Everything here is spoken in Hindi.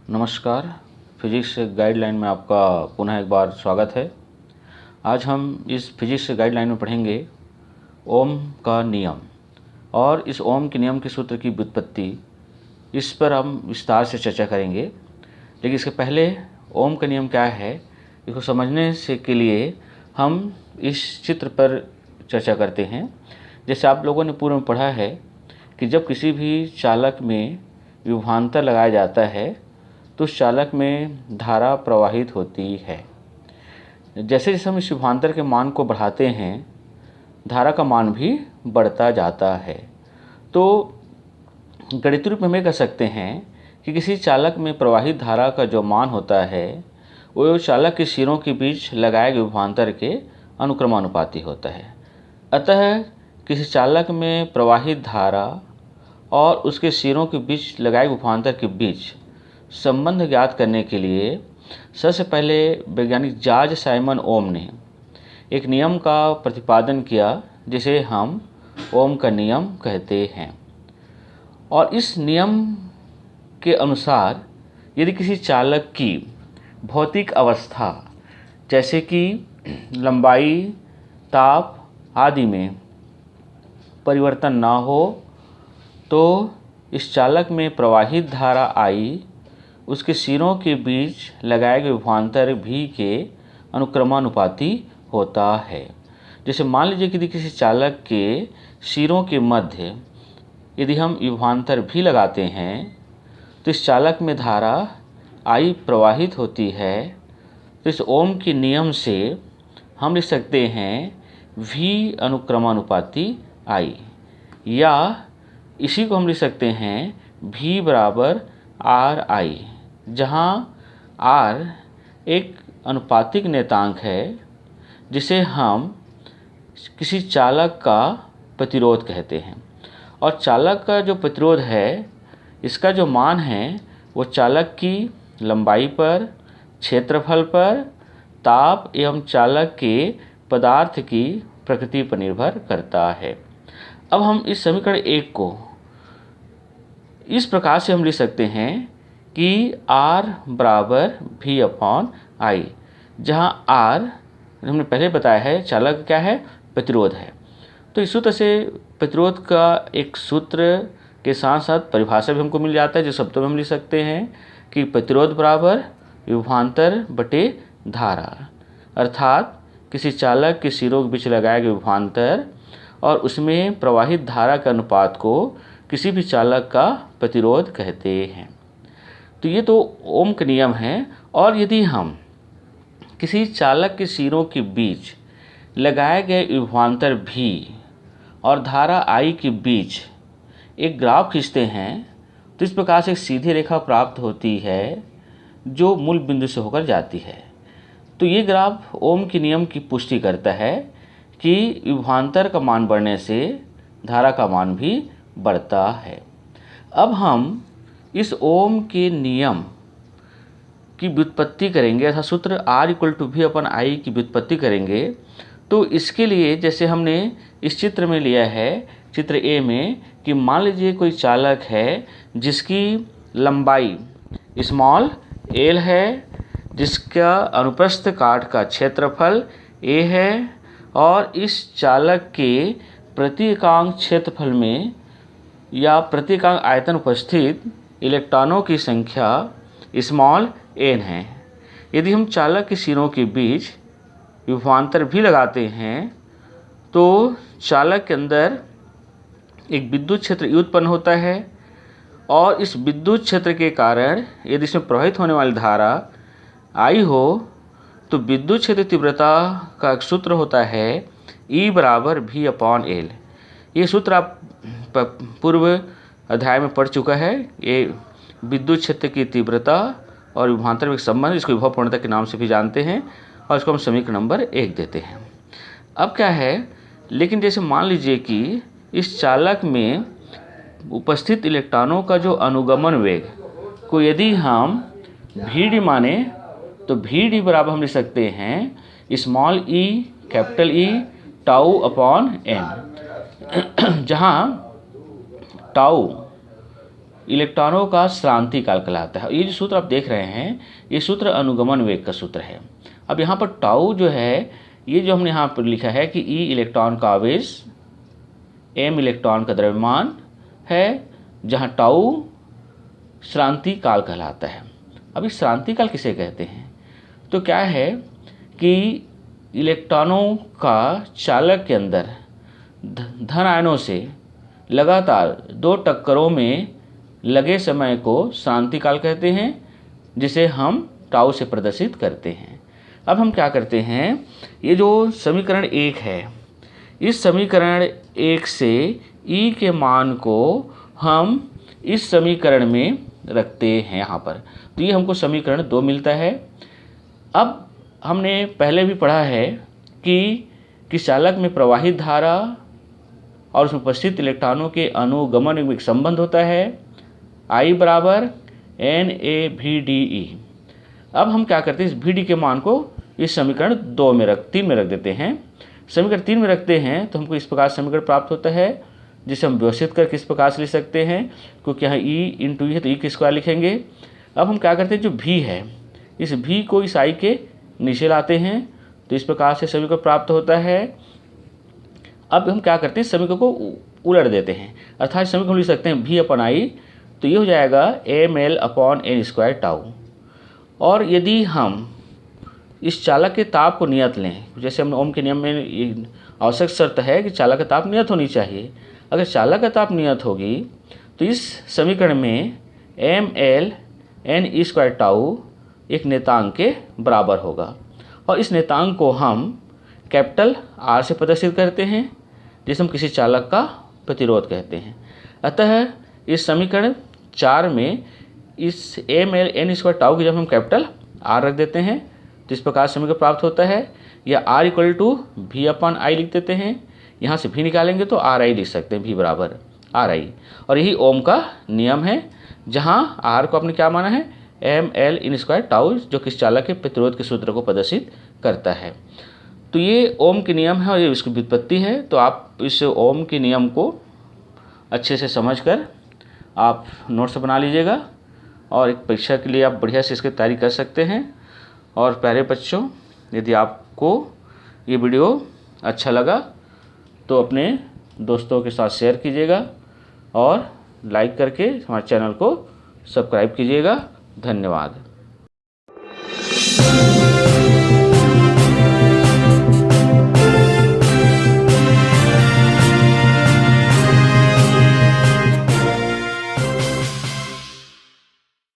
नमस्कार। फिजिक्स गाइडलाइन में आपका पुनः एक बार स्वागत है। आज हम इस फिजिक्स गाइडलाइन में पढ़ेंगे ओम का नियम और इस ओम के नियम के सूत्र की व्युत्पत्ति। इस पर हम विस्तार से चर्चा करेंगे, लेकिन इसके पहले ओम का नियम क्या है इसको समझने से के लिए हम इस चित्र पर चर्चा करते हैं। जैसे आप लोगों ने पूर्व में पढ़ा है कि जब किसी भी चालक में विभवांतर लगाया जाता है तो उस चालक में धारा प्रवाहित होती है। जैसे जैसे हम इस विभवांतर के मान को बढ़ाते हैं, धारा का मान भी बढ़ता जाता है। तो गणितीय रूप में हम कह सकते हैं कि किसी चालक में प्रवाहित धारा का जो मान होता है वो चालक के सिरों के बीच लगाए गए विभवांतर के अनुक्रमानुपाती होता है। अतः किसी चालक में प्रवाहित धारा और उसके सिरों के बीच लगाए गए विभवांतर के बीच संबंध ज्ञात करने के लिए सबसे पहले वैज्ञानिक जॉर्ज साइमन ओम ने एक नियम का प्रतिपादन किया, जिसे हम ओम का नियम कहते हैं। और इस नियम के अनुसार यदि किसी चालक की भौतिक अवस्था जैसे कि लंबाई, ताप आदि में परिवर्तन ना हो तो इस चालक में प्रवाहित धारा I उसके सिरों के बीच लगाए गए विभवांतर V के अनुक्रमानुपाती होता है। जैसे मान लीजिए कि किसी चालक के सिरों के मध्य यदि हम विभवांतर V लगाते हैं तो इस चालक में धारा I प्रवाहित होती है। तो इस ओम के नियम से हम लिख सकते हैं V अनुक्रमानुपाती I, या इसी को हम लिख सकते हैं V बराबर RI, जहाँ R एक अनुपातिक नियतांक है जिसे हम किसी चालक का प्रतिरोध कहते हैं। और चालक का जो प्रतिरोध है इसका जो मान है वो चालक की लंबाई पर, क्षेत्रफल पर, ताप एवं चालक के पदार्थ की प्रकृति पर निर्भर करता है। अब हम इस समीकरण 1 को इस प्रकार से हम लिख सकते हैं कि R बराबर V अपॉन I, जहाँ R हमने पहले बताया है चालक क्या है, प्रतिरोध है। तो इस सूत्र से प्रतिरोध का एक सूत्र के साथ साथ परिभाषा भी हमको मिल जाता है, जो शब्दों में हम लिख सकते हैं कि प्रतिरोध बराबर विभवांतर बटे धारा, अर्थात किसी चालक के सिरों के बीच लगाए गए विभवांतर और उसमें प्रवाहित धारा के अनुपात को किसी भी चालक का प्रतिरोध कहते हैं। तो ये तो ओम का नियम है। और यदि हम किसी चालक के सिरों के बीच लगाए गए विभवांतर V और धारा I के बीच एक ग्राफ खींचते हैं तो इस प्रकार से एक सीधी रेखा प्राप्त होती है जो मूल बिंदु से होकर जाती है। तो ये ग्राफ ओम के नियम की पुष्टि करता है कि विभवांतर का मान बढ़ने से धारा का मान भी बढ़ता है। अब हम इस ओम के नियम की व्युत्पत्ति करेंगे, अर्थात सूत्र R = V अपॉन I की व्युत्पत्ति करेंगे। तो इसके लिए जैसे हमने इस चित्र में लिया है, चित्र A में, कि मान लीजिए कोई चालक है जिसकी लंबाई स्मॉल l है, जिसका अनुप्रस्थ काट का क्षेत्रफल A है और इस चालक के प्रति एकांक क्षेत्रफल में या प्रति एकांक आयतन उपस्थित इलेक्ट्रॉनों की संख्या स्मॉल n है। यदि हम चालक के सिरों के बीच विभवांतर भी लगाते हैं तो चालक के अंदर एक विद्युत क्षेत्र E उत्पन्न होता है और इस विद्युत क्षेत्र के कारण यदि इसमें प्रवाहित होने वाली धारा I हो तो विद्युत क्षेत्र तीव्रता का एक सूत्र होता है E बराबर V अपॉन L। ये सूत्र आप पूर्व अध्याय में पढ़ चुका है। ये विद्युत क्षेत्र की तीव्रता और विभवांतर में संबंध, इसको विभव पूर्णता के नाम से भी जानते हैं, और इसको हम समीकरण नंबर 1 देते हैं। अब क्या है, लेकिन जैसे मान लीजिए कि इस चालक में उपस्थित इलेक्ट्रॉनों का जो अनुगमन वेग को यदि हम Vd माने तो Vd बराबर हम लिख सकते हैं small e capital E tau upon n, जहाँ टाउ इलेक्ट्रॉनों का श्रांति काल कहलाता है। ये जो सूत्र आप देख रहे हैं ये सूत्र अनुगमन वेग का सूत्र है। अब यहाँ पर टाउ जो है, ये जो हमने यहाँ पर लिखा है कि ई इलेक्ट्रॉन का आवेश, एम इलेक्ट्रॉन का द्रव्यमान है, जहाँ टाउ श्रांति काल कहलाता है। अब इस श्रांति काल किसे कहते हैं? तो क्या है कि इलेक्ट्रॉनों का चालक के अंदर धन आयनों से लगातार 2 टक्करों में लगे समय को श्रांति काल कहते हैं, जिसे हम टाउ से प्रदर्शित करते हैं। अब हम क्या करते हैं, ये जो समीकरण 1 है, इस समीकरण 1 से ई के मान को हम इस समीकरण में रखते हैं यहाँ पर, तो ये हमको समीकरण 2 मिलता है। अब हमने पहले भी पढ़ा है कि चालक में प्रवाहित धारा और उसमें उपस्थित इलेक्ट्रॉनों के अनुगमन में एक संबंध होता है, I बराबर NaVdE। अब हम क्या करते हैं, इस Vd के मान को इस समीकरण 3 में रख देते हैं। समीकरण 3 में रखते हैं तो हमको इस प्रकार समीकरण प्राप्त होता है, जिसे हम व्यवस्थित करके इस प्रकार से लिख सकते हैं, क्योंकि यहाँ E इंटू E है तो E के स्क्वायर लिखेंगे। अब हम क्या करते हैं, जो V है इस V को इस I के नीचे लाते हैं, तो इस प्रकार से समीकरण प्राप्त होता है। अब हम क्या करते हैं, समीकरण को उलट देते हैं, अर्थात समीकरण लिख सकते हैं V अपन I, तो ये हो जाएगा ml upon n square tau. और यदि हम इस चालक के ताप को नियत लें, जैसे हम ओम के नियम में आवश्यक शर्त है कि चालक का ताप नियत होनी चाहिए, अगर चालक का ताप नियत होगी तो इस समीकरण में ml n स्क्वायर टाउ एक नेतांक के बराबर होगा, और इस नेतांक को हम कैपिटल R से प्रदर्शित करते हैं, जिसे हम किसी चालक का प्रतिरोध कहते हैं। अतः इस समीकरण 4 में इस ml n स्क्वायर टाउ की जब हम कैपिटल R रख देते हैं तो इस प्रकार समीकरण प्राप्त होता है, या R equal to V upon I लिख देते हैं, यहाँ से V निकालेंगे तो RI लिख सकते हैं, V बराबर RI। और यही ओम का नियम है, जहाँ R को आपने क्या माना है, ml n स्क्वायर टाउ, जो किस चालक के प्रतिरोध के सूत्र को प्रदर्शित करता है। तो ये ओम के नियम है और ये इसकी व्युत्पत्ति है। तो आप इस ओम के नियम को अच्छे से समझकर आप नोट्स बना लीजिएगा, और एक परीक्षा के लिए आप बढ़िया से इसकी तैयारी कर सकते हैं। और प्यारे बच्चों, यदि आपको ये वीडियो अच्छा लगा तो अपने दोस्तों के साथ शेयर कीजिएगा और लाइक करके हमारे चैनल को सब्सक्राइब कीजिएगा। धन्यवाद।